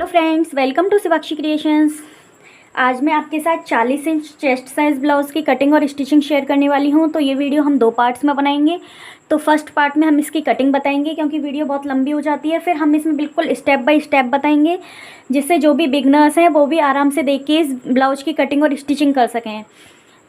Friends, welcome to Shivakshi creations. आज मैं आपके साथ 40 इंच चेस्ट साइज़ ब्लाउज़ की कटिंग और स्टिचिंग शेयर करने वाली हूं। तो ये वीडियो हम 2 पार्ट्स में बनाएंगे। तो फर्स्ट पार्ट में हम इसकी कटिंग बताएंगे क्योंकि वीडियो बहुत लंबी हो जाती है। फिर हम इसमें बिल्कुल स्टेप बाय स्टेप बताएंगे जिससे जो भी बिगनर्स हैं वो भी आराम से देख के इस ब्लाउज़ की कटिंग और स्टिचिंग कर सकें।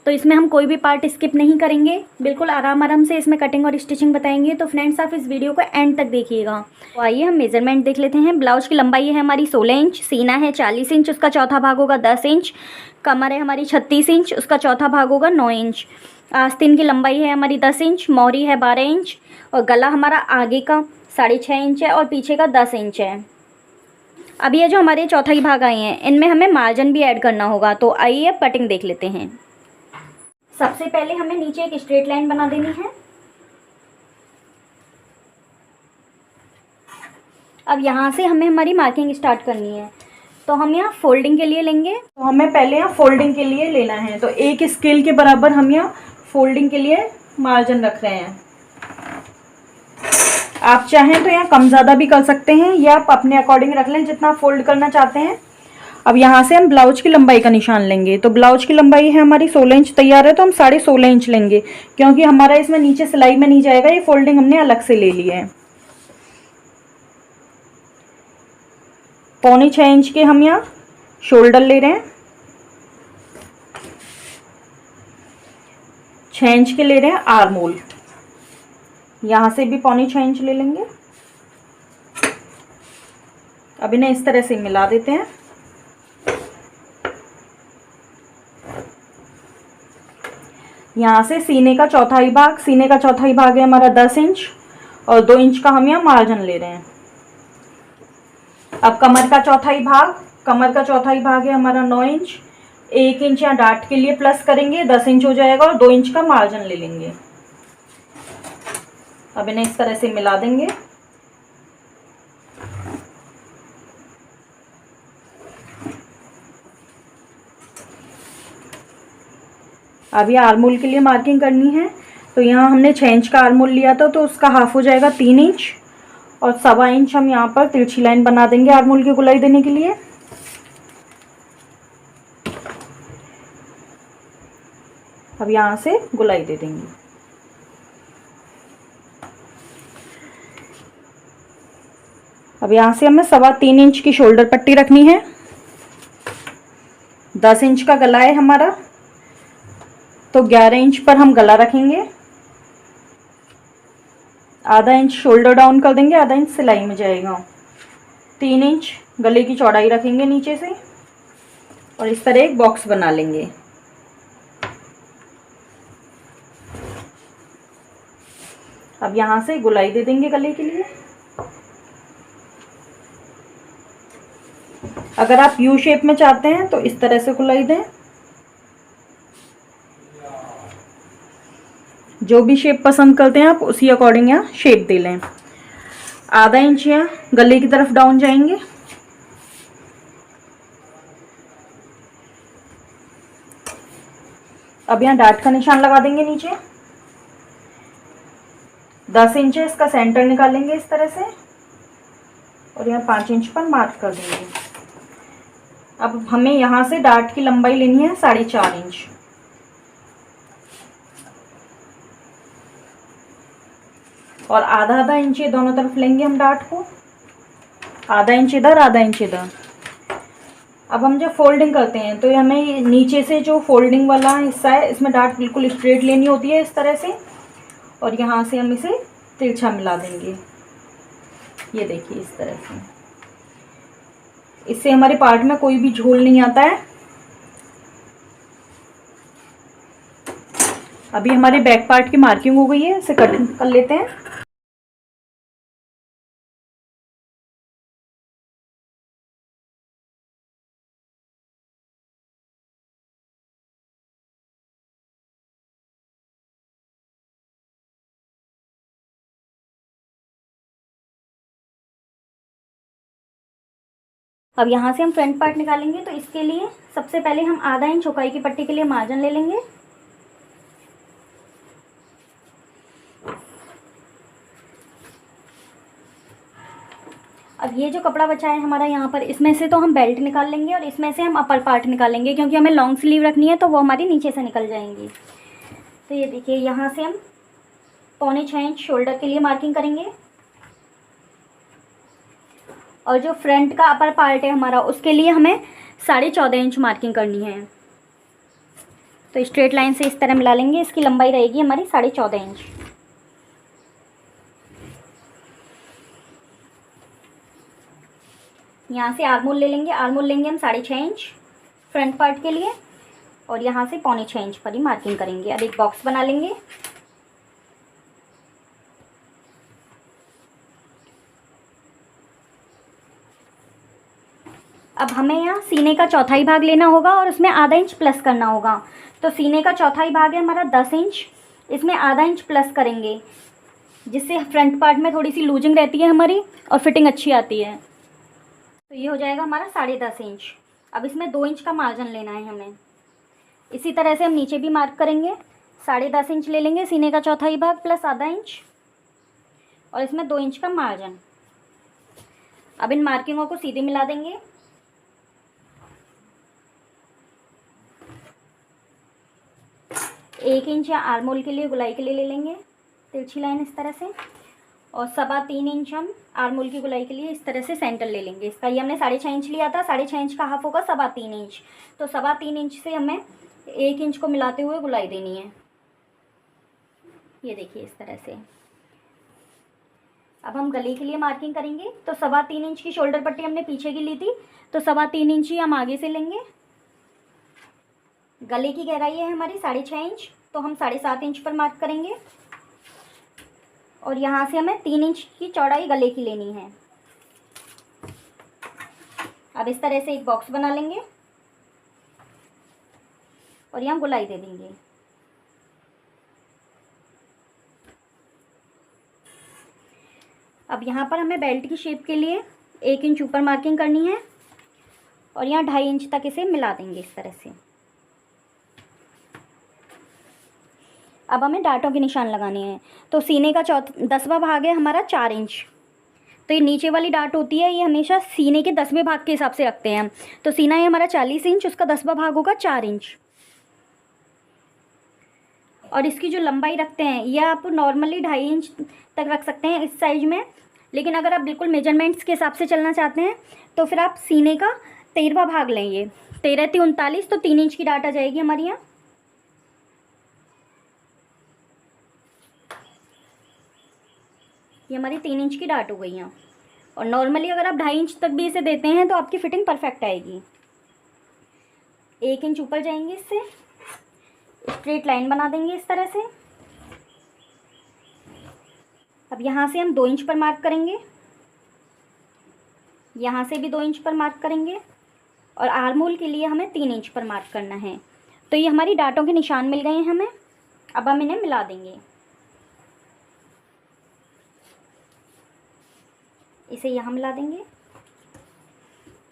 तो इसमें हम कोई भी पार्ट स्किप नहीं करेंगे, बिल्कुल आराम से इसमें कटिंग और स्टिचिंग बताएंगे। तो फ्रेंड्स, आप इस वीडियो को एंड तक देखिएगा। तो आइए हम मेजरमेंट देख लेते हैं। ब्लाउज की लंबाई है हमारी 16 इंच, सीना है 40 इंच, उसका चौथा भाग होगा 10 इंच, कमर है हमारी 36 इंच, उसका चौथा भाग होगा 9 इंच, आस्तीन की लंबाई है हमारी 10 इंच, मोहरी है 12 इंच और गला हमारा आगे का 6.5 इंच है और पीछे का 10 इंच है। अब ये जो हमारे चौथाई भाग आए हैं इनमें हमें मार्जिन भी ऐड करना होगा। तो आइए अब कटिंग देख लेते हैं। सबसे पहले हमें नीचे एक स्ट्रेट लाइन बना देनी है। अब यहाँ से हमें हमारी मार्किंग स्टार्ट करनी है। तो हम यहाँ फोल्डिंग के लिए लेंगे। तो हमें पहले यहाँ फोल्डिंग के लिए लेना है। तो एक स्केल के बराबर हम यहाँ फोल्डिंग के लिए मार्जिन रख रहे हैं। आप चाहें तो यहाँ कम ज़्यादा भी कर सकते हैं या आप अपने अकॉर्डिंग रख लें जितना फोल्ड करना चाहते हैं। अब यहाँ से हम ब्लाउज की लंबाई का निशान लेंगे। तो ब्लाउज की लंबाई है हमारी 16 इंच तैयार है, तो हम 16.5 इंच लेंगे क्योंकि हमारा इसमें नीचे सिलाई में नहीं जाएगा, ये फोल्डिंग हमने अलग से ले ली है। 6.25 इंच के हम यहाँ शोल्डर ले रहे हैं, 6 इंच के ले रहे हैं आर्म होल। यहाँ से भी 6.25 इंच ले लेंगे। अब इन्हें इस तरह से मिला देते हैं। यहाँ से सीने का चौथाई भाग है हमारा 10 इंच और 2 इंच का हम यहाँ मार्जिन ले रहे हैं। अब कमर का चौथाई भाग है हमारा 9 इंच, 1 इंच यहाँ डाट के लिए प्लस करेंगे, 10 इंच हो जाएगा और 2 इंच का मार्जिन ले लेंगे। अब इन्हें इस तरह से मिला देंगे। अब ये आर्मोल के लिए मार्किंग करनी है। तो यहाँ हमने 6 इंच का आर्मोल लिया था, तो उसका हाफ हो जाएगा 3 इंच और 1.25 इंच हम यहाँ पर तिरछी लाइन बना देंगे आर्मोल की गोलाई देने के लिए। अब यहाँ से गोलाई दे देंगे। अब यहाँ से हमें 3.25 इंच की शोल्डर पट्टी रखनी है। 10 इंच का गला है हमारा, तो 11 इंच पर हम गला रखेंगे। आधा इंच शोल्डर डाउन कर देंगे, आधा इंच सिलाई में जाएगा। 3 इंच गले की चौड़ाई रखेंगे नीचे से और इस तरह एक बॉक्स बना लेंगे। अब यहाँ से गोलाई दे देंगे गले के लिए। अगर आप यू शेप में चाहते हैं तो इस तरह से गोलाई दें। जो भी शेप पसंद करते हैं आप उसी अकॉर्डिंग यहाँ शेप दे लें। आधा इंच यहाँ गले की तरफ डाउन जाएंगे। अब यहाँ डाट का निशान लगा देंगे नीचे। 10 इंच है, इसका सेंटर निकालेंगे इस तरह से और यहाँ 5 इंच पर मार्क कर देंगे। अब हमें यहाँ से डाट की लंबाई लेनी है 4.5 इंच। और आधा इंच ये दोनों तरफ लेंगे हम डाट को, आधा इंच इधर आधा इंच इधर। अब हम जब फोल्डिंग करते हैं तो हमें नीचे से जो फोल्डिंग वाला हिस्सा है इसमें डाट बिल्कुल स्ट्रेट लेनी होती है इस तरह से, और यहाँ से हम इसे तिरछा मिला देंगे। ये देखिए इस तरह से। इससे हमारे पार्ट में कोई भी झोल नहीं आता है। अभी हमारे बैक पार्ट की मार्किंग हो गई है, इसे कट कर लेते हैं। अब यहाँ से हम फ्रंट पार्ट निकालेंगे। तो इसके लिए सबसे पहले हम आधा इंच चौकाई की पट्टी के लिए मार्जिन ले लेंगे। अब ये जो कपड़ा बचा है हमारा यहाँ पर, इसमें से तो हम बेल्ट निकाल लेंगे और इसमें से हम अपर पार्ट निकालेंगे, क्योंकि हमें लॉन्ग स्लीव रखनी है तो वो हमारी नीचे से निकल जाएंगी। तो ये देखिए, यहाँ से हम 6.25 इंच शोल्डर के लिए मार्किंग करेंगे और जो फ्रंट का अपर पार्ट है हमारा, उसके लिए हमें 14.5 इंच मार्किंग करनी है। तो स्ट्रेट लाइन से इस तरह मिला लेंगे, इसकी लंबाई रहेगी हमारी 14.5 इंच। यहाँ से आर्मोल ले लेंगे, आर्मोल लेंगे हम 6.5 इंच फ्रंट पार्ट के लिए और यहाँ से 6.25 इंच पर ही मार्किंग करेंगे। अब एक बॉक्स बना लेंगे। अब हमें यहाँ सीने का चौथाई भाग लेना होगा और उसमें आधा इंच प्लस करना होगा। तो सीने का चौथाई भाग है हमारा 10 इंच, इसमें आधा इंच प्लस करेंगे, जिससे फ्रंट पार्ट में थोड़ी सी लूजिंग रहती है हमारी और फिटिंग अच्छी आती है। तो ये हो जाएगा हमारा 10.5 इंच। अब इसमें 2 इंच का मार्जिन लेना है हमें। इसी तरह से हम नीचे भी मार्क करेंगे, 10.5 इंच ले लेंगे सीने का चौथाई भाग प्लस आधा इंच और इसमें 2 इंच का मार्जिन। अब इन मार्किंगों को सीधे मिला देंगे। एक इंच या आर्मोल के लिए, गुलाई के लिए ले लेंगे तिरछी लाइन इस तरह से, और 3.25 इंच हम आर्मोल की गुलाई के लिए इस तरह से सेंटर ले लेंगे इसका। ये हमने 6.5 इंच लिया था, 6.5 इंच का हाफ होगा 3.25 इंच। तो 3.25 इंच से हमें 1 इंच को मिलाते हुए गुलाई देनी है। ये देखिए इस तरह से। अब हम गले के लिए मार्किंग करेंगे। तो 3.25 इंच की शोल्डर पट्टी हमने पीछे की ली थी, तो 3.25 इंच ही हम आगे से लेंगे। गले की गहराई है हमारी 6.5 इंच, तो हम 7.5 इंच पर मार्क करेंगे और यहाँ से हमें 3 इंच की चौड़ाई गले की लेनी है। अब इस तरह से एक बॉक्स बना लेंगे और यहाँ गुलाई दे देंगे। अब यहाँ पर हमें बेल्ट की शेप के लिए 1 इंच ऊपर मार्किंग करनी है और यहाँ 2.5 इंच तक इसे मिला देंगे इस तरह से। अब हमें डांटों के निशान लगाने हैं। तो सीने का 10वां भाग है हमारा 4 इंच। तो ये नीचे वाली डांट होती है, ये हमेशा सीने के 10वें भाग के हिसाब से रखते हैं हम। तो सीना है हमारा 40 इंच, उसका 10वां भाग होगा 4 इंच। और इसकी जो लंबाई रखते हैं, यह आप नॉर्मली 2.5 इंच तक रख सकते हैं इस साइज में। लेकिन अगर आप बिल्कुल मेजरमेंट्स के हिसाब से चलना चाहते हैं तो फिर आप सीने का 13वां भाग लेंगे। 13 × 39, तो 3 इंच की डांट आ जाएगी हमारी यहाँ। ये हमारी 3 इंच की डांट हो गई यहाँ। और नॉर्मली अगर आप 2.5 इंच तक भी इसे देते हैं तो आपकी फिटिंग परफेक्ट आएगी। 1 इंच ऊपर जाएंगे, इससे स्ट्रेट लाइन बना देंगे इस तरह से। अब यहाँ से हम 2 इंच पर मार्क करेंगे, यहाँ से भी 2 इंच पर मार्क करेंगे और आर्मोल के लिए हमें 3 इंच पर मार्क करना है। तो ये हमारी डांटों के निशान मिल गए हैं हमें। अब हम इन्हें मिला देंगे। इसे यहाँ मिला देंगे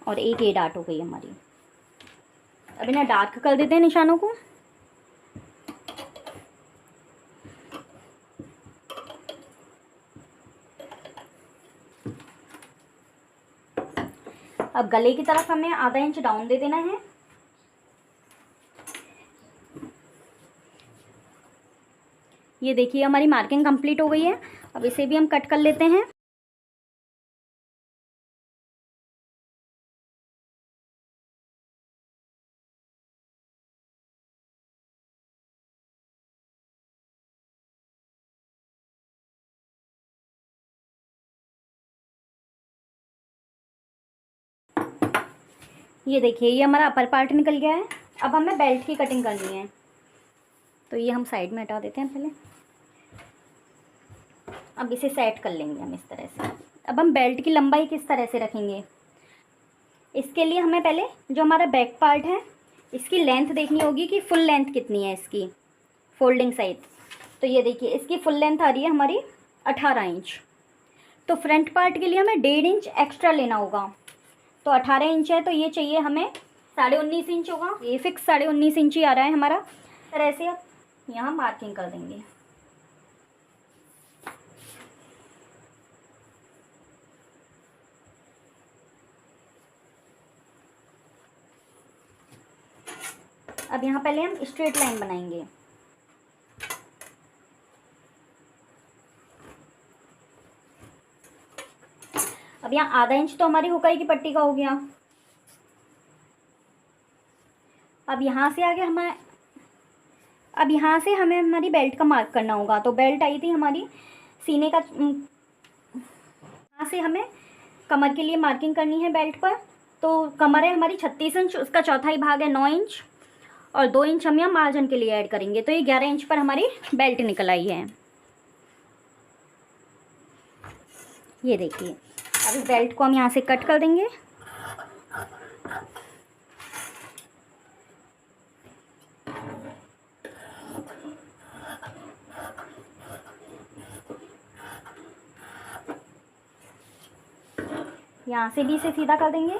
और एक ये डाट हो गई हमारी। अब इन्हें डार्क कर देते हैं निशानों को। अब गले की तरफ हमें आधा इंच डाउन दे देना है। ये देखिए हमारी मार्किंग कंप्लीट हो गई है। अब इसे भी हम कट कर लेते हैं। ये देखिए ये हमारा अपर पार्ट निकल गया है। अब हमें बेल्ट की कटिंग करनी है, तो ये हम साइड में हटा देते हैं पहले। अब इसे सेट कर लेंगे हम इस तरह से। अब हम बेल्ट की लंबाई किस तरह से रखेंगे, इसके लिए हमें पहले जो हमारा बैक पार्ट है इसकी लेंथ देखनी होगी कि फुल लेंथ कितनी है इसकी, फोल्डिंग साइड। तो ये देखिए इसकी फुल लेंथ आ रही है हमारी 18 इंच। तो फ्रंट पार्ट के लिए हमें 1.5 इंच एक्स्ट्रा लेना होगा। तो 18 इंच है तो ये चाहिए हमें 19.5 इंच होगा। ये फिक्स 19.5 इंच ही आ रहा है हमारा। तरह से अब यहाँ मार्किंग कर देंगे। अब यहाँ पहले हम स्ट्रेट लाइन बनाएंगे। अब यहाँ आधा इंच तो हमारी हुकाई की पट्टी का हो गया। अब यहाँ से आगे अब यहाँ से हमें हमारी बेल्ट का मार्क करना होगा। तो बेल्ट आई थी हमारी सीने का, यहाँ से हमें कमर के लिए मार्किंग करनी है बेल्ट पर। तो कमर है हमारी 36 इंच, उसका चौथाई भाग है 9 इंच और 2 इंच हम यहाँ मार्जिन के लिए ऐड करेंगे। तो ये 11 इंच पर हमारी बेल्ट निकल आई है। ये देखिए, अब इस बेल्ट को हम यहाँ से कट कर देंगे। यहाँ से भी इसे सीधा कर देंगे।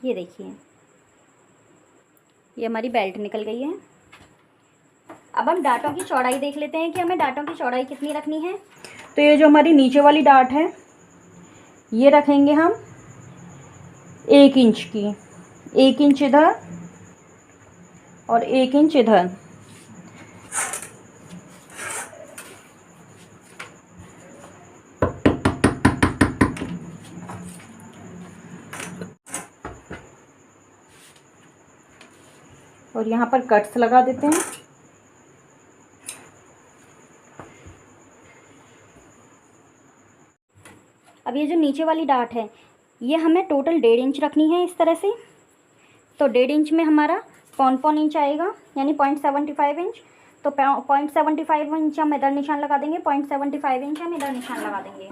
ये देखिए, ये हमारी बेल्ट निकल गई है। अब हम डांटों की चौड़ाई देख लेते हैं कि हमें डांटों की चौड़ाई कितनी रखनी है। तो ये जो हमारी नीचे वाली डाट है ये रखेंगे हम 1 इंच की, 1 इंच इधर और 1 इंच इधर। और यहाँ पर कट्स लगा देते हैं। अब ये जो नीचे वाली डाट है ये हमें टोटल 1.5 इंच रखनी है इस तरह से। तो 1.5 इंच में हमारा 0.5 इंच आएगा, यानी 0.75 इंच। तो 0.75 इंच हम इधर निशान लगा देंगे, 0.75 इंच हम इधर निशान लगा देंगे।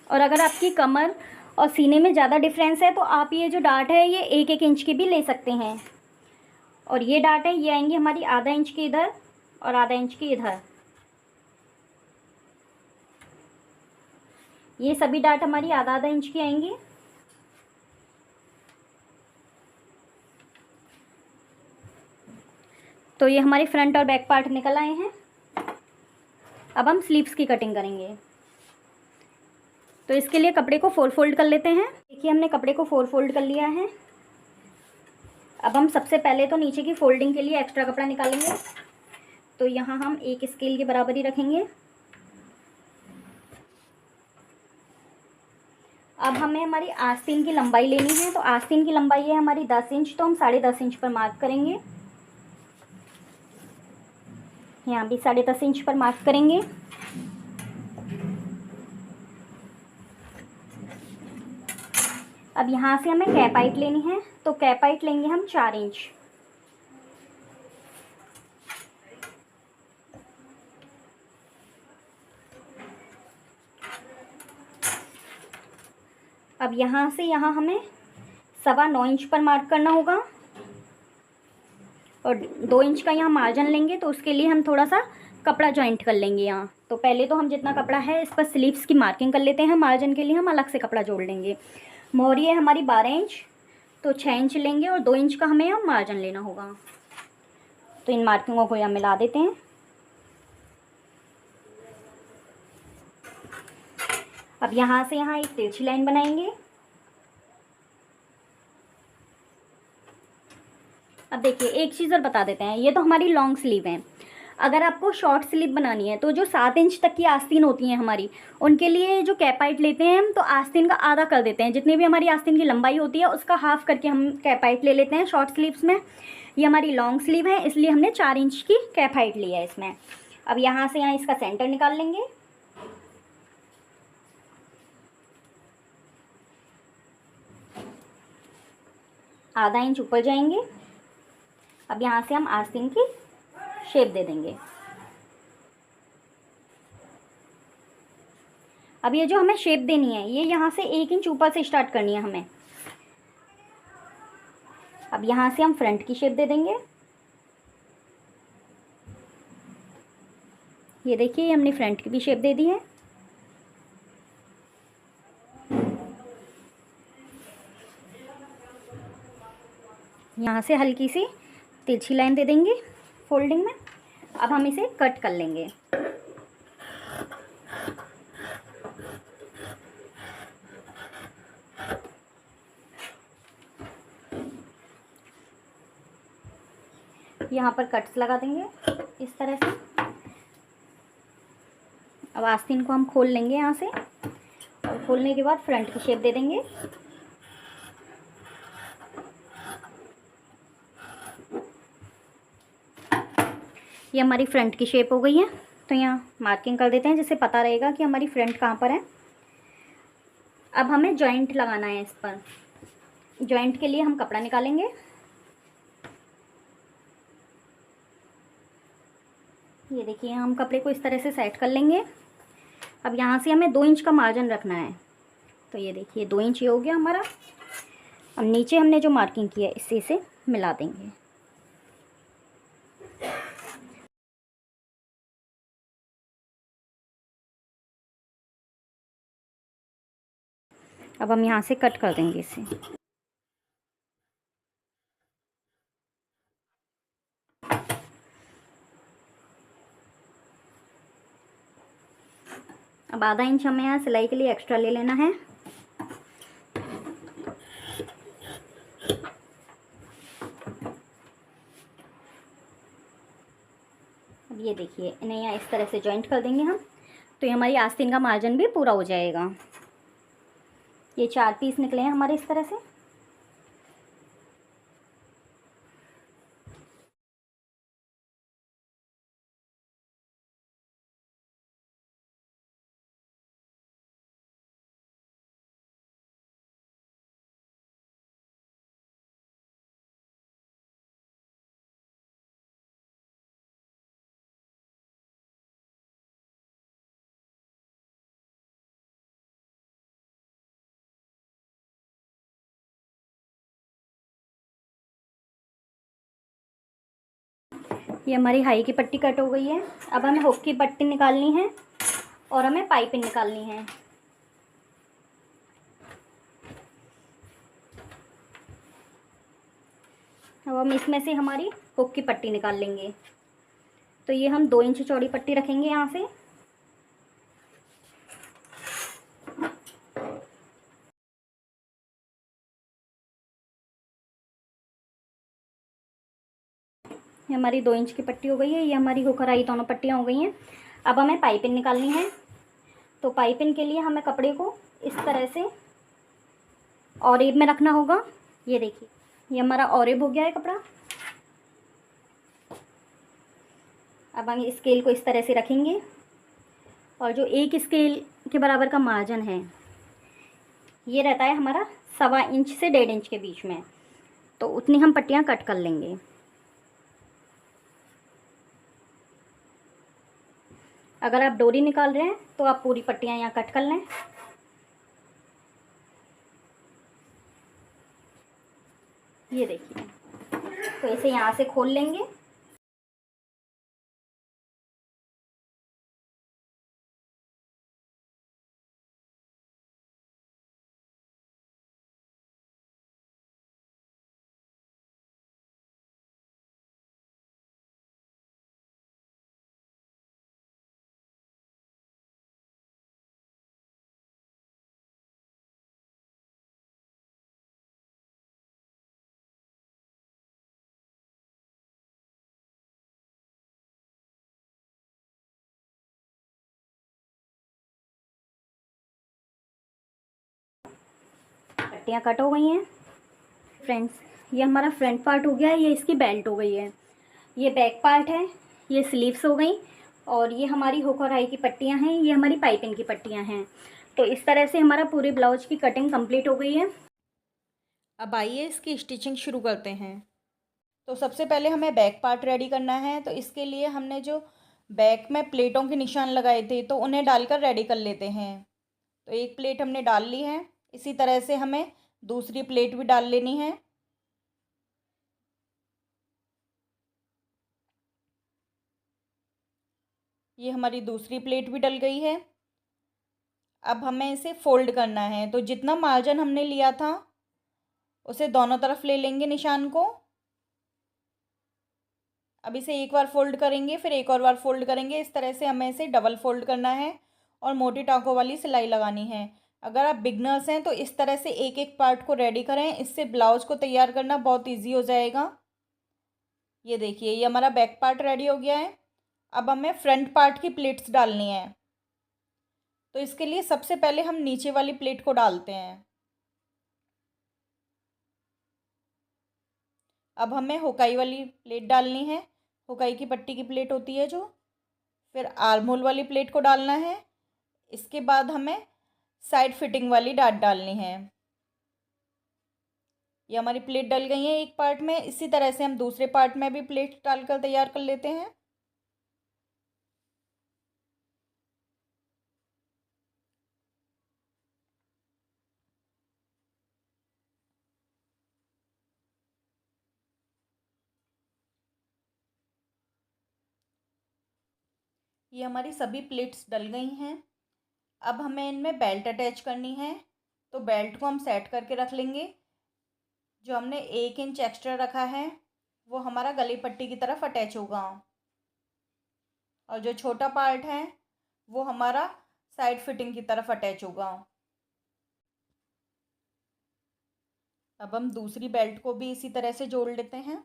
और अगर आपकी कमर और सीने में ज़्यादा डिफरेंस है तो आप ये जो डाट है ये 1-1 इंच की भी ले सकते हैं। और ये डाट है ये आएंगी हमारी आधा इंच की इधर और आधा इंच की इधर। ये सभी डाट हमारी आधा आधा इंच की आएंगी। तो ये हमारे फ्रंट और बैक पार्ट निकल आए हैं। अब हम स्लीव्स की कटिंग करेंगे। तो इसके लिए कपड़े को 4 फोल्ड कर लेते हैं। देखिए, हमने कपड़े को 4 फोल्ड कर लिया है। अब हम सबसे पहले तो नीचे की फोल्डिंग के लिए एक्स्ट्रा कपड़ा निकालेंगे। तो यहाँ हम 1 स्केल के बराबर ही रखेंगे। अब हमें हमारी आस्तीन की लंबाई लेनी है। तो आस्तीन की लंबाई है हमारी 10 इंच, तो हम 10.5 इंच पर मार्क करेंगे। यहाँ भी 10.5 इंच पर मार्क करेंगे। अब यहाँ से हमें कैप हाइट लेनी है। तो कैप हाइट लेंगे हम 4 इंच। अब यहाँ से यहाँ हमें 9.25 इंच पर मार्क करना होगा और 2 इंच का यहाँ मार्जिन लेंगे। तो उसके लिए हम थोड़ा सा कपड़ा जॉइंट कर लेंगे यहाँ। तो पहले तो हम जितना कपड़ा है इस पर स्लीव्स की मार्किंग कर लेते हैं। मार्जिन के लिए हम अलग से कपड़ा जोड़ लेंगे। मोहरी है हमारी 12 इंच, तो 6 इंच लेंगे और 2 इंच का हमें यहाँ मार्जिन लेना होगा। तो इन मार्किंगों को यहाँ मिला देते हैं। अब यहाँ से यहाँ एक तिरछी लाइन बनाएंगे। अब देखिए, एक चीज़ और बता देते हैं, ये तो हमारी लॉन्ग स्लीव है। अगर आपको शॉर्ट स्लीव बनानी है तो जो 7 इंच तक की आस्तीन होती हैं हमारी, उनके लिए जो कैप हाइट लेते हैं हम, तो आस्तीन का आधा कर देते हैं। जितनी भी हमारी आस्तीन की लंबाई होती है उसका हाफ करके हम कैप हाइट ले लेते हैं शॉर्ट स्लीव्स में। ये हमारी लॉन्ग स्लीव है, इसलिए हमने 4 इंच की कैप हाइट ली है इसमें। अब यहाँ से यहाँ इसका सेंटर निकाल लेंगे। आधा इंच ऊपर जाएंगे। अब यहाँ से हम आस्तीन की शेप दे देंगे। अब ये जो हमें शेप देनी है ये यहाँ से 1 इंच ऊपर से स्टार्ट करनी है हमें। अब यहाँ से हम फ्रंट की शेप दे देंगे। ये देखिए, हमने फ्रंट की भी शेप दे दी है। यहाँ से हल्की सी तिरछी लाइन दे देंगे फोल्डिंग में। अब हम इसे कट कर लेंगे। यहाँ पर कट्स लगा देंगे इस तरह से। अब आस्तीन को हम खोल लेंगे यहाँ से, और खोलने के बाद फ्रंट की शेप दे देंगे। ये हमारी फ्रंट की शेप हो गई है। तो यहाँ मार्किंग कर देते हैं जिससे पता रहेगा कि हमारी फ्रंट कहाँ पर है। अब हमें जॉइंट लगाना है इस पर। जॉइंट के लिए हम कपड़ा निकालेंगे। ये देखिए, हम कपड़े को इस तरह से सेट कर लेंगे। अब यहाँ से हमें 2 इंच का मार्जिन रखना है। तो ये देखिए 2 इंच ये हो गया हमारा। अब नीचे हमने जो मार्किंग की है इसी से मिला देंगे। अब हम यहाँ से कट कर देंगे इसे। अब आधा इंच हमें यहाँ सिलाई के लिए एक्स्ट्रा ले लेना है। अब ये देखिए, इन्हें यहाँ इस तरह से जॉइंट कर देंगे हम। तो ये हमारी आस्तीन का मार्जिन भी पूरा हो जाएगा। ये 4 पीस निकले हैं हमारे इस तरह से। ये हमारी हाई की पट्टी कट हो गई है। अब हमें हुक की पट्टी निकालनी है और हमें पाइपिंग निकालनी है। अब हम इसमें से हमारी हुक की पट्टी निकाल लेंगे। तो ये हम 2 इंच चौड़ी पट्टी रखेंगे यहाँ से। ये हमारी 2 इंच की पट्टी हो गई है। ये हमारी हुक और आई दोनों पट्टियाँ हो गई हैं। अब हमें पाइपिंग निकालनी है। तो पाइपिंग के लिए हमें कपड़े को इस तरह से ऑरेब में रखना होगा। ये देखिए, ये हमारा ऑरेब हो गया है कपड़ा। अब हम स्केल को इस तरह से रखेंगे, और जो 1 स्केल के बराबर का मार्जिन है ये रहता है हमारा 1.25 इंच से 1.5 इंच के बीच में। तो उतनी हम पट्टियाँ कट कर लेंगे। अगर आप डोरी निकाल रहे हैं तो आप पूरी पट्टियाँ यहाँ कट कर लें। ये देखिए, तो इसे यहाँ से खोल लेंगे। पट्टियाँ कट हो गई हैं फ्रेंड्स। ये हमारा फ्रंट पार्ट हो गया है। ये इसकी बेल्ट हो गई है। ये बैक पार्ट है। ये स्लीव्स हो गई। और ये हमारी हुक और आई की पट्टियाँ हैं। ये हमारी पाइपिंग की पट्टियाँ हैं। तो इस तरह से हमारा पूरे ब्लाउज की कटिंग कंप्लीट हो गई है। अब आइए इसकी स्टिचिंग शुरू करते हैं। तो सबसे पहले हमें बैक पार्ट रेडी करना है। तो इसके लिए हमने जो बैक में प्लेटों के निशान लगाए थे तो उन्हें डालकर रेडी कर लेते हैं। तो एक प्लेट हमने डाल ली है। इसी तरह से हमें दूसरी प्लेट भी डाल लेनी है। ये हमारी दूसरी प्लेट भी डल गई है। अब हमें इसे फोल्ड करना है। तो जितना मार्जिन हमने लिया था उसे दोनों तरफ ले लेंगे निशान को। अब इसे एक बार फोल्ड करेंगे, फिर एक और बार फोल्ड करेंगे। इस तरह से हमें इसे डबल फोल्ड करना है और मोटी टाँकों वाली सिलाई लगानी है। अगर आप बिगनर्स हैं तो इस तरह से एक एक पार्ट को रेडी करें, इससे ब्लाउज को तैयार करना बहुत ईजी हो जाएगा। ये देखिए, ये हमारा बैक पार्ट रेडी हो गया है। अब हमें फ्रंट पार्ट की प्लेट्स डालनी है। तो इसके लिए सबसे पहले हम नीचे वाली प्लेट को डालते हैं। अब हमें हुकाई वाली प्लेट डालनी है, हुकाई की पट्टी की प्लेट होती है जो। फिर आर्म होल वाली प्लेट को डालना है। इसके बाद हमें साइड फिटिंग वाली डाट डालनी है। ये हमारी प्लेट डल गई है एक पार्ट में। इसी तरह से हम दूसरे पार्ट में भी प्लेट डालकर तैयार कर लेते हैं। ये हमारी सभी प्लेट्स डल गई हैं। अब हमें इनमें बेल्ट अटैच करनी है। तो बेल्ट को हम सेट करके रख लेंगे। जो हमने 1 इंच एक्स्ट्रा रखा है वो हमारा गले पट्टी की तरफ अटैच होगा, और जो छोटा पार्ट है वो हमारा साइड फिटिंग की तरफ अटैच होगा। अब हम दूसरी बेल्ट को भी इसी तरह से जोड़ लेते हैं।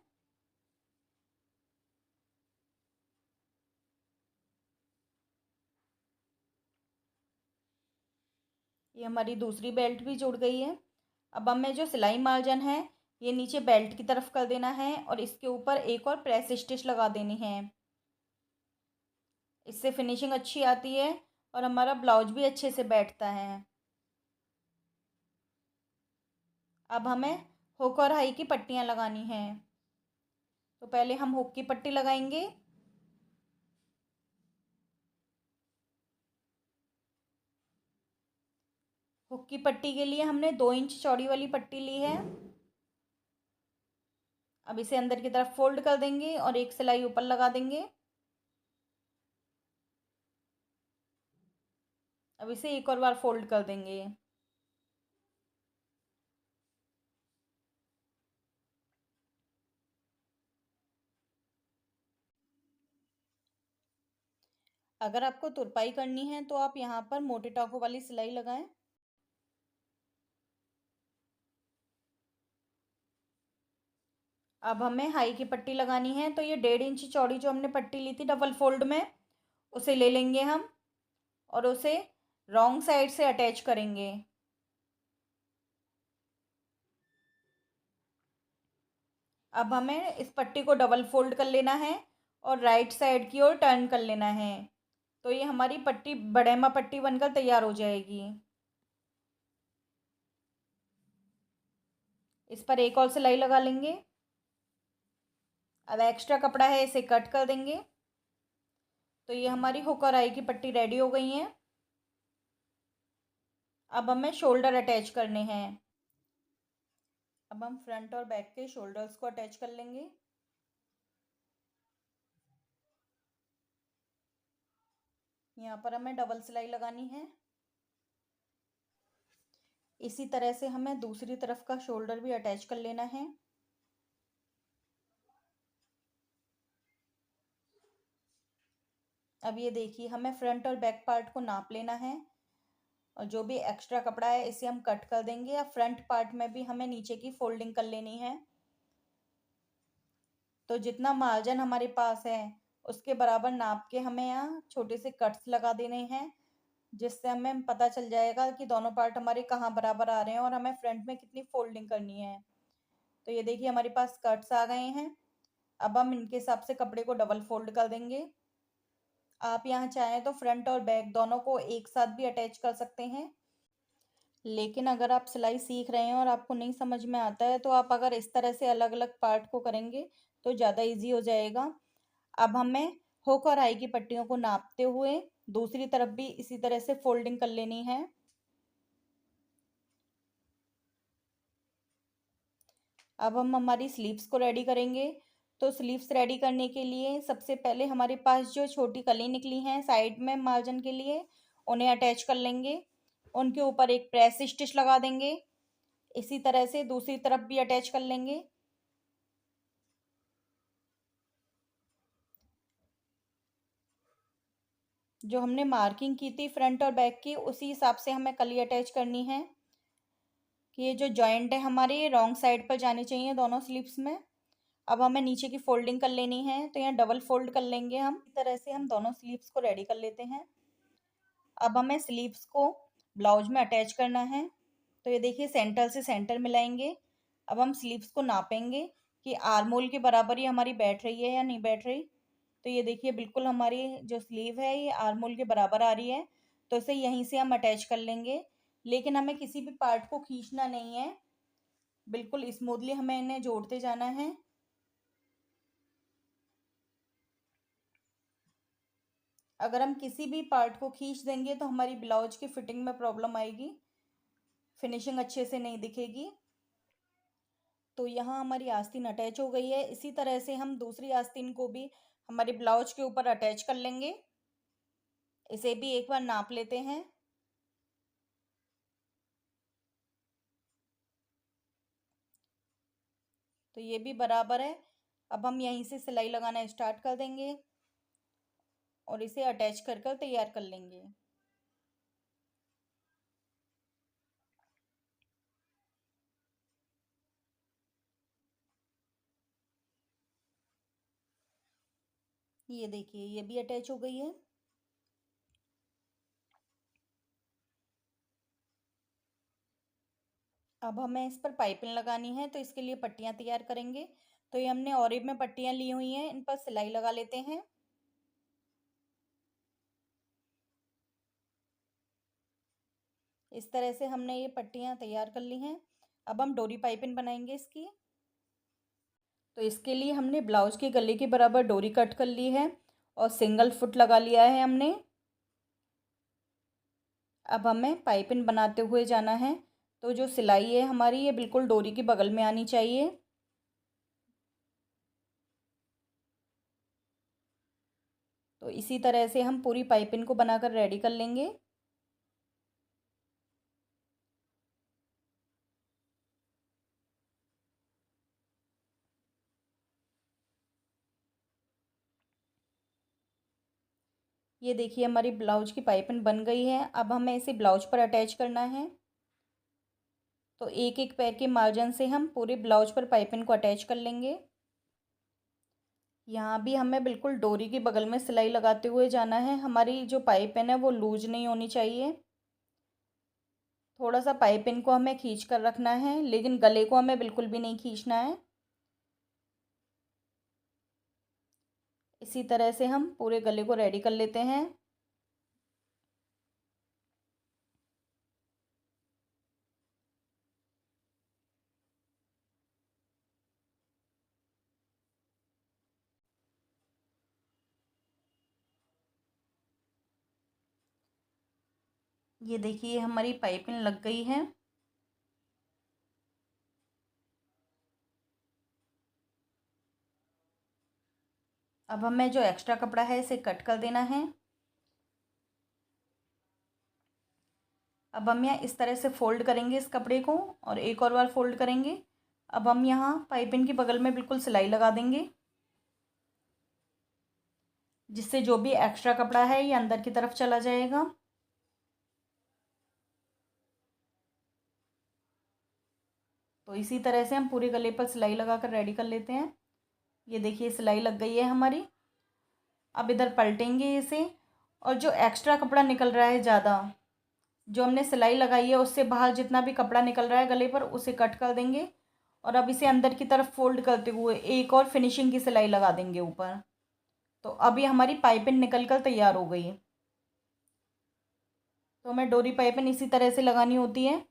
ये हमारी दूसरी बेल्ट भी जुड़ गई है। अब हमें जो सिलाई मार्जिन है ये नीचे बेल्ट की तरफ कर देना है और इसके ऊपर एक और प्रेस स्टिच लगा देनी है। इससे फिनिशिंग अच्छी आती है और हमारा ब्लाउज भी अच्छे से बैठता है। अब हमें हुक और हाई की पट्टियाँ लगानी हैं। तो पहले हम हुक की पट्टी लगाएंगे। हुक की पट्टी के लिए हमने 2 इंच चौड़ी वाली पट्टी ली है। अब इसे अंदर की तरफ फोल्ड कर देंगे और एक सिलाई ऊपर लगा देंगे। अब इसे एक और बार फोल्ड कर देंगे। अगर आपको तुरपाई करनी है तो आप यहाँ पर मोटे टाँकों वाली सिलाई लगाएं। अब हमें हाई की पट्टी लगानी है। तो ये 1.5 इंच चौड़ी जो हमने पट्टी ली थी डबल फोल्ड में, उसे ले लेंगे हम और उसे रॉन्ग साइड से अटैच करेंगे। अब हमें इस पट्टी को डबल फोल्ड कर लेना है और राइट साइड की ओर टर्न कर लेना है। तो ये हमारी पट्टी बड़ेमा पट्टी बनकर तैयार हो जाएगी। इस पर एक और सिलाई लगा लेंगे। अब एक्स्ट्रा कपड़ा है इसे कट कर देंगे। तो ये हमारी हुक और आई की पट्टी रेडी हो गई है। अब हमें शोल्डर अटैच करने हैं। अब हम फ्रंट और बैक के शोल्डर्स को अटैच कर लेंगे। यहाँ पर हमें डबल सिलाई लगानी है। इसी तरह से हमें दूसरी तरफ का शोल्डर भी अटैच कर लेना है। अब ये देखिए, हमें फ्रंट और बैक पार्ट को नाप लेना है और जो भी एक्स्ट्रा कपड़ा है इसे हम कट कर देंगे। अब फ्रंट पार्ट में भी हमें नीचे की फोल्डिंग कर लेनी है। तो जितना मार्जिन हमारे पास है उसके बराबर नाप के हमें यहाँ छोटे से कट्स लगा देने हैं, जिससे हमें पता चल जाएगा कि दोनों पार्ट हमारे कहाँ बराबर आ रहे हैं और हमें फ्रंट में कितनी फोल्डिंग करनी है। तो ये देखिए, हमारे पास कट्स आ गए हैं। अब हम इनके हिसाब से कपड़े को डबल फोल्ड कर देंगे। आप यहाँ चाहें तो फ्रंट और बैक दोनों को एक साथ भी अटैच कर सकते हैं। लेकिन अगर आप सिलाई सीख रहे हैं और आपको नहीं समझ में आता है तो आप अगर इस तरह से अलग अलग पार्ट को करेंगे तो ज़्यादा इजी हो जाएगा। अब हमें हुक और आई की पट्टियों को नापते हुए दूसरी तरफ भी इसी तरह से फोल्डिंग कर लेनी है। अब हम हमारी स्लीव्स को रेडी करेंगे। तो स्लीव्स रेडी करने के लिए सबसे पहले हमारे पास जो छोटी कली निकली हैं साइड में मार्जिन के लिए, उन्हें अटैच कर लेंगे। उनके ऊपर एक प्रेस स्टिच लगा देंगे। इसी तरह से दूसरी तरफ भी अटैच कर लेंगे। जो हमने मार्किंग की थी फ्रंट और बैक की, उसी हिसाब से हमें कली अटैच करनी है कि ये जो जॉइंट है हमारे, ये रॉन्ग साइड पर जाने चाहिए दोनों स्लीव्स में। अब हमें नीचे की फोल्डिंग कर लेनी है, तो यहाँ डबल फोल्ड कर लेंगे हम। इस तरह से हम दोनों स्लीव्स को रेडी कर लेते हैं। अब हमें स्लीव्स को ब्लाउज में अटैच करना है। तो ये देखिए, सेंटर से सेंटर मिलाएंगे। अब हम स्लीव्स को नापेंगे कि आर्म होल के बराबर ही हमारी बैठ रही है या नहीं बैठ रही। तो ये देखिए, बिल्कुल हमारी जो स्लीव है ये आर्म होल के बराबर आ रही है। तो इसे यहीं से हम अटैच कर लेंगे, लेकिन हमें किसी भी पार्ट को खींचना नहीं है, बिल्कुल स्मूथली हमें इन्हें जोड़ते जाना है। अगर हम किसी भी पार्ट को खींच देंगे तो हमारी ब्लाउज की फिटिंग में प्रॉब्लम आएगी, फिनिशिंग अच्छे से नहीं दिखेगी। तो यहाँ हमारी आस्तीन अटैच हो गई है। इसी तरह से हम दूसरी आस्तीन को भी हमारे ब्लाउज के ऊपर अटैच कर लेंगे। इसे भी एक बार नाप लेते हैं। तो ये भी बराबर है। अब हम यहीं से सिलाई लगाना स्टार्ट कर देंगे और इसे अटैच कर कर तैयार कर लेंगे। ये देखिए, ये भी अटैच हो गई है। अब हमें इस पर पाइपिंग लगानी है, तो इसके लिए पट्टियाँ तैयार करेंगे। तो ये हमने ऑरिब में पट्टियाँ ली हुई हैं, इन पर सिलाई लगा लेते हैं। इस तरह से हमने ये पट्टियाँ तैयार कर ली हैं। अब हम डोरी पाइपिंग बनाएंगे इसकी। तो इसके लिए हमने ब्लाउज के गले के बराबर डोरी कट कर ली है और सिंगल फुट लगा लिया है हमने। अब हमें पाइपिंग बनाते हुए जाना है। तो जो सिलाई है हमारी, ये बिल्कुल डोरी के बगल में आनी चाहिए। तो इसी तरह से हम पूरी पाइपिंग को बनाकर रेडी कर लेंगे। ये देखिए, हमारी ब्लाउज की पाइपिंग बन गई है। अब हमें इसे ब्लाउज पर अटैच करना है। तो एक एक पैर के मार्जिन से हम पूरे ब्लाउज पर पाइपिंग को अटैच कर लेंगे। यहाँ भी हमें बिल्कुल डोरी के बगल में सिलाई लगाते हुए जाना है। हमारी जो पाइपिंग है वो लूज नहीं होनी चाहिए। थोड़ा सा पाइपिंग को हमें खींच कर रखना है, लेकिन गले को हमें बिल्कुल भी नहीं खींचना है। इसी तरह से हम पूरे गले को रेडी कर लेते हैं। ये देखिए, हमारी पाइपिंग लग गई है। अब हमें जो एक्स्ट्रा कपड़ा है इसे कट कर देना है। अब हम यहाँ इस तरह से फोल्ड करेंगे इस कपड़े को और एक और बार फोल्ड करेंगे। अब हम यहाँ पाइपिंग के बगल में बिल्कुल सिलाई लगा देंगे, जिससे जो भी एक्स्ट्रा कपड़ा है ये अंदर की तरफ चला जाएगा। तो इसी तरह से हम पूरे गले पर सिलाई लगाकर रेडी कर लेते हैं। ये देखिए, सिलाई लग गई है हमारी। अब इधर पलटेंगे इसे, और जो एक्स्ट्रा कपड़ा निकल रहा है ज़्यादा, जो हमने सिलाई लगाई है उससे बाहर जितना भी कपड़ा निकल रहा है गले पर, उसे कट कर देंगे। और अब इसे अंदर की तरफ फोल्ड करते हुए एक और फिनिशिंग की सिलाई लगा देंगे ऊपर। तो अभी हमारी पाइपिंग निकल कर तैयार हो गई है। तो हमें डोरी पाइपिंग इसी तरह से लगानी होती है।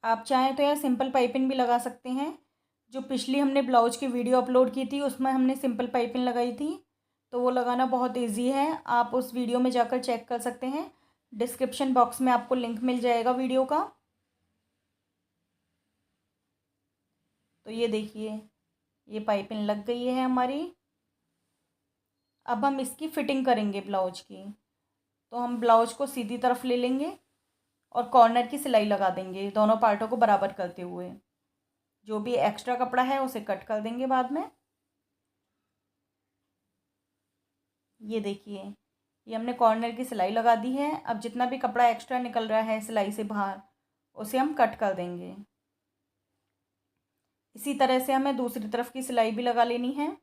आप चाहें तो यार सिंपल पाइपिंग भी लगा सकते हैं। जो पिछली हमने ब्लाउज की वीडियो अपलोड की थी उसमें हमने सिंपल पाइपिंग लगाई थी, तो वो लगाना बहुत इजी है। आप उस वीडियो में जाकर चेक कर सकते हैं। डिस्क्रिप्शन बॉक्स में आपको लिंक मिल जाएगा वीडियो का। तो ये देखिए, ये पाइपिंग लग गई है हमारी। अब हम इसकी फिटिंग करेंगे ब्लाउज की। तो हम ब्लाउज को सीधी तरफ ले लेंगे और कॉर्नर की सिलाई लगा देंगे दोनों पार्टों को बराबर करते हुए। जो भी एक्स्ट्रा कपड़ा है उसे कट कर देंगे बाद में। ये देखिए, ये हमने कॉर्नर की सिलाई लगा दी है। अब जितना भी कपड़ा एक्स्ट्रा निकल रहा है सिलाई से बाहर, उसे हम कट कर देंगे। इसी तरह से हमें दूसरी तरफ की सिलाई भी लगा लेनी है।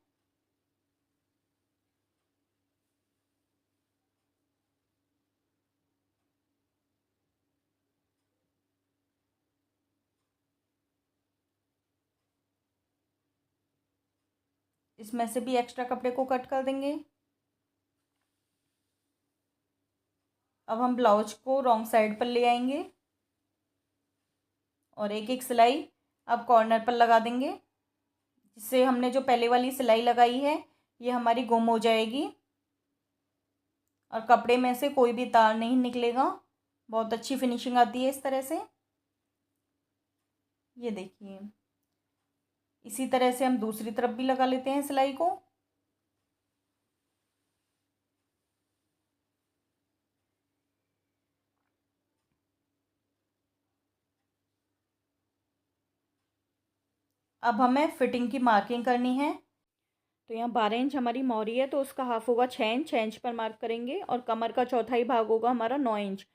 इसमें से भी एक्स्ट्रा कपड़े को कट कर देंगे। अब हम ब्लाउज को रॉन्ग साइड पर ले आएंगे और एक एक सिलाई अब कॉर्नर पर लगा देंगे, जिससे हमने जो पहले वाली सिलाई लगाई है ये हमारी गुम हो जाएगी और कपड़े में से कोई भी तार नहीं निकलेगा। बहुत अच्छी फिनिशिंग आती है इस तरह से। ये देखिए, इसी तरह से हम दूसरी तरफ भी लगा लेते हैं सिलाई को। अब हमें फिटिंग की मार्किंग करनी है। तो यहाँ 12 इंच हमारी मोहरी है, तो उसका हाफ होगा 6 इंच। 6 इंच पर मार्क करेंगे और कमर का चौथाई भाग होगा हमारा 9 इंच।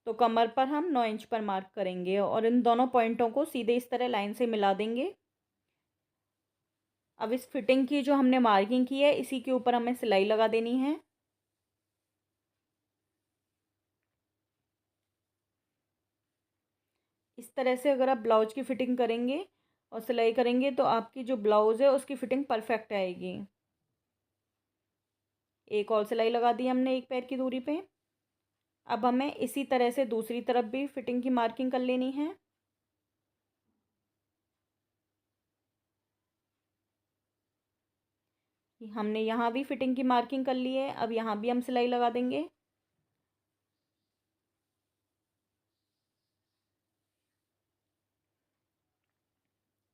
तो कमर पर हम 9 इंच पर मार्क करेंगे और इन दोनों पॉइंटों को सीधे इस तरह लाइन से मिला देंगे। अब इस फिटिंग की जो हमने मार्किंग की है इसी के ऊपर हमें सिलाई लगा देनी है। इस तरह से अगर आप ब्लाउज की फिटिंग करेंगे और सिलाई करेंगे तो आपकी जो ब्लाउज़ है उसकी फिटिंग परफेक्ट आएगी। एक और सिलाई लगा दी हमने एक पैर की दूरी पे। अब हमें इसी तरह से दूसरी तरफ भी फिटिंग की मार्किंग कर लेनी है। हमने यहाँ भी फिटिंग की मार्किंग कर ली है। अब यहाँ भी हम सिलाई लगा देंगे।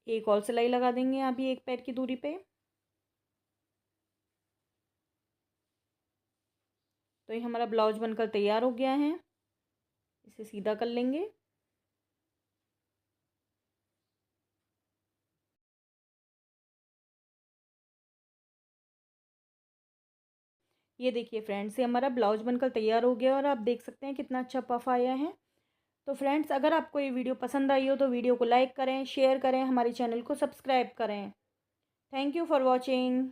एक और सिलाई लगा देंगे अभी एक पैर की दूरी पे। तो ये हमारा ब्लाउज बनकर तैयार हो गया है। इसे सीधा कर लेंगे। ये देखिए फ्रेंड्स, ये हमारा ब्लाउज बनकर तैयार हो गया और आप देख सकते हैं कितना अच्छा पफ आया है। तो फ्रेंड्स, अगर आपको ये वीडियो पसंद आई हो तो वीडियो को लाइक करें, शेयर करें, हमारे चैनल को सब्सक्राइब करें। Thank you for watching.